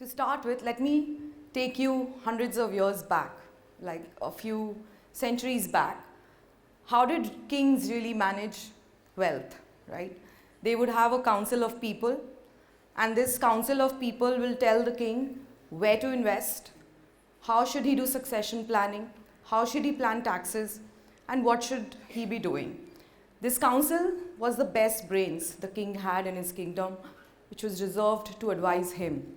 To start with, let me take you hundreds of years back, like a few centuries back. How did kings really manage wealth, right? They would have a council of people, and this council of people will tell the king where to invest, how should he do succession planning, how should he plan taxes, and what should he be doing. This council was the best brains the king had in his kingdom, which was reserved to advise him.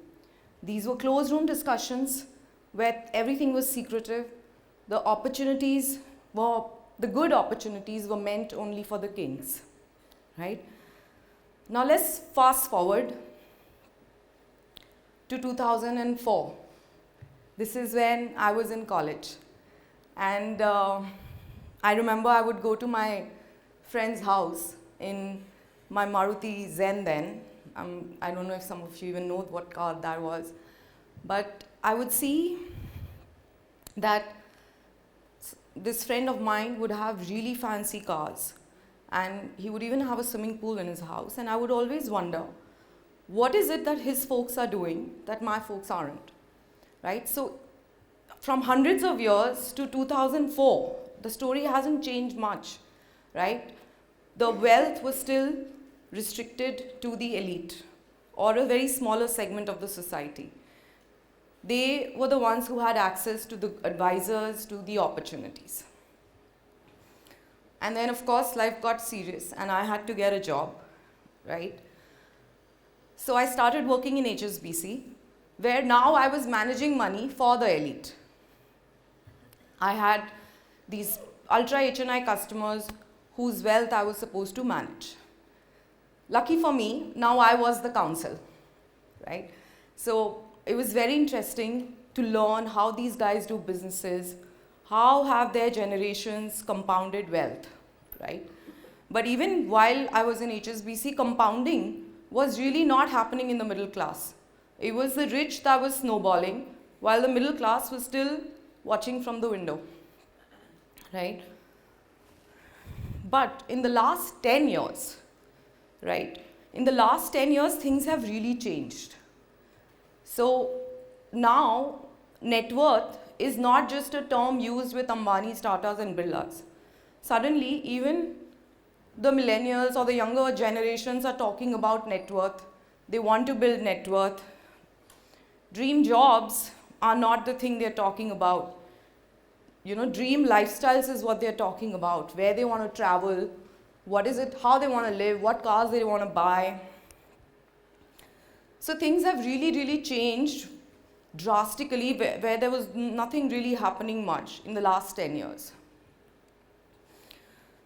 These were closed room discussions where everything was secretive. The good opportunities were meant only for the kings, right? Now let's fast forward to 2004. This is when I was in college. And I remember I would go to my friend's house in my Maruti Zen then. I don't know if some of you even know what car that was. But I would see that this friend of mine would have really fancy cars. And he would even have a swimming pool in his house. And I would always wonder, what is it that his folks are doing that my folks aren't? Right? So from hundreds of years to 2004, the story hasn't changed much, right? The wealth was still restricted to the elite or a very smaller segment of the society. They were the ones who had access to the advisors, to the opportunities. And then, of course, life got serious and I had to get a job, right? So I started working in HSBC, where now I was managing money for the elite. I had these ultra HNI customers whose wealth I was supposed to manage. Lucky for me, now I was the counsel, right? So it was very interesting to learn how these guys do businesses, how have their generations compounded wealth, right? But even while I was in HSBC, compounding was really not happening in the middle class. It was the rich that was snowballing, while the middle class was still watching from the window, right? But in the last 10 years, right? In the last 10 years, things have really changed. So now, net worth is not just a term used with Ambani's, Tata's and Birlas. Suddenly, even the millennials or the younger generations are talking about net worth. They want to build net worth. Dream jobs are not the thing they're talking about. You know, dream lifestyles is what they're talking about, where they want to travel, what is it, how they want to live, what cars they want to buy. So things have really, really changed drastically where there was nothing really happening much in the last 10 years.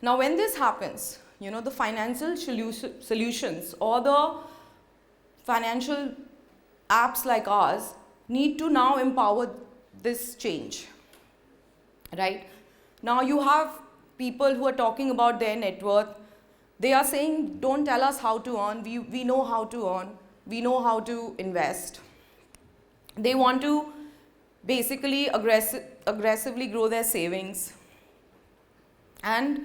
Now when this happens, you know, the financial solutions or the financial apps like ours need to now empower this change, right? Now you have people who are talking about their net worth. They are saying, don't tell us how to earn. We know how to earn. We know how to invest. They want to basically aggressively grow their savings. And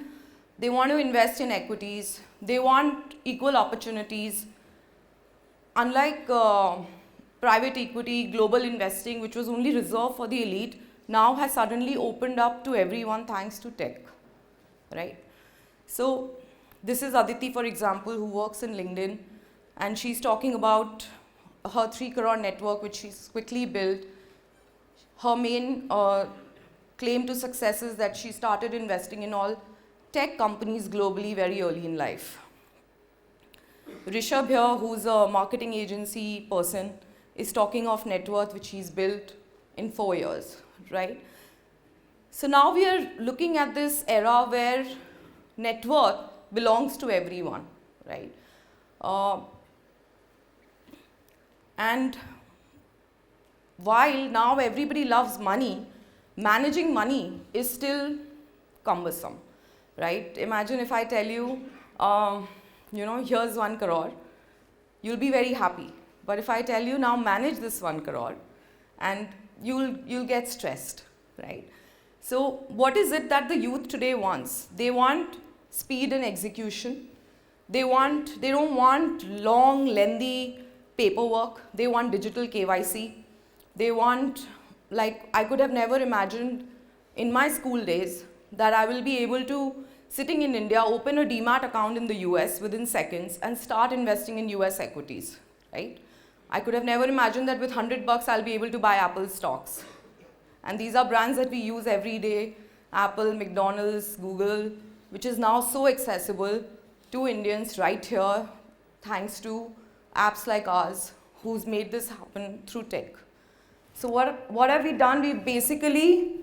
they want to invest in equities. They want equal opportunities. Unlike private equity, global investing, which was only reserved for the elite, now has suddenly opened up to everyone thanks to tech, right? So this is Aditi, for example, who works in LinkedIn, and she's talking about her 3 crore network, which she's quickly built. Her main claim to success is that she started investing in all tech companies globally very early in life. Rishabh here, who's a marketing agency person, is talking of net worth, which he's built in 4 years, right? So now we are looking at this era where net worth belongs to everyone, right? And while now everybody loves money, managing money is still cumbersome, right? Imagine if I tell you, you know, here's 1 crore, you'll be very happy. But if I tell you now manage this 1 crore, and you'll get stressed, right? So what is it that the youth today wants? They want speed and execution. They don't want long, lengthy paperwork, they want digital KYC, they want, like, I could have never imagined in my school days that I will be able to, sitting in India, open a demat account in the US within seconds and start investing in US equities, right? I could have never imagined that with $100 I'll be able to buy Apple stocks. And these are brands that we use every day, Apple, McDonald's, Google, which is now so accessible to Indians right here, thanks to apps like ours, who's made this happen through tech. So what have we done? We've basically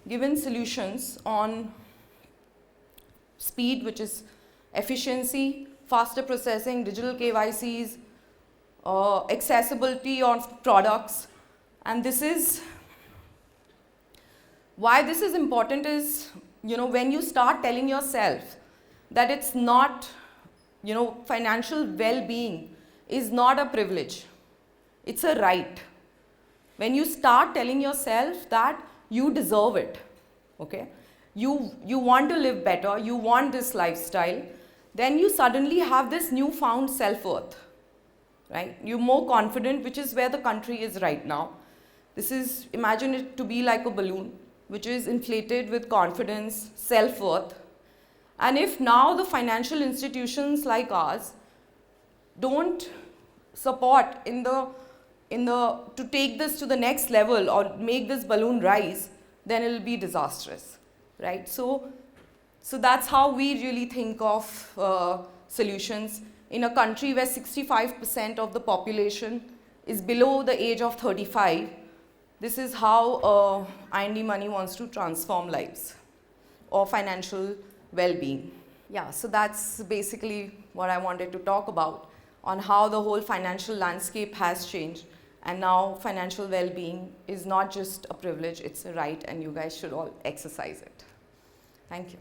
given solutions on speed, which is efficiency, faster processing, digital KYCs, accessibility of products. And this is, why this is important is, when you start telling yourself that it's not, financial well-being is not a privilege, it's a right. When you start telling yourself that you deserve it, okay? You want to live better, you want this lifestyle, then you suddenly have this newfound self-worth, right? You're more confident, which is where the country is right now. This is, imagine it to be like a balloon, which is inflated with confidence, self-worth. And if now the financial institutions like ours don't support to take this to the next level or make this balloon rise, then it'll be disastrous, right? So that's how we really think of solutions. In a country where 65% of the population is below the age of 35, this is how INDmoney wants to transform lives or financial well-being. Yeah, so that's basically what I wanted to talk about, on how the whole financial landscape has changed. And now financial well-being is not just a privilege, it's a right, and you guys should all exercise it. Thank you.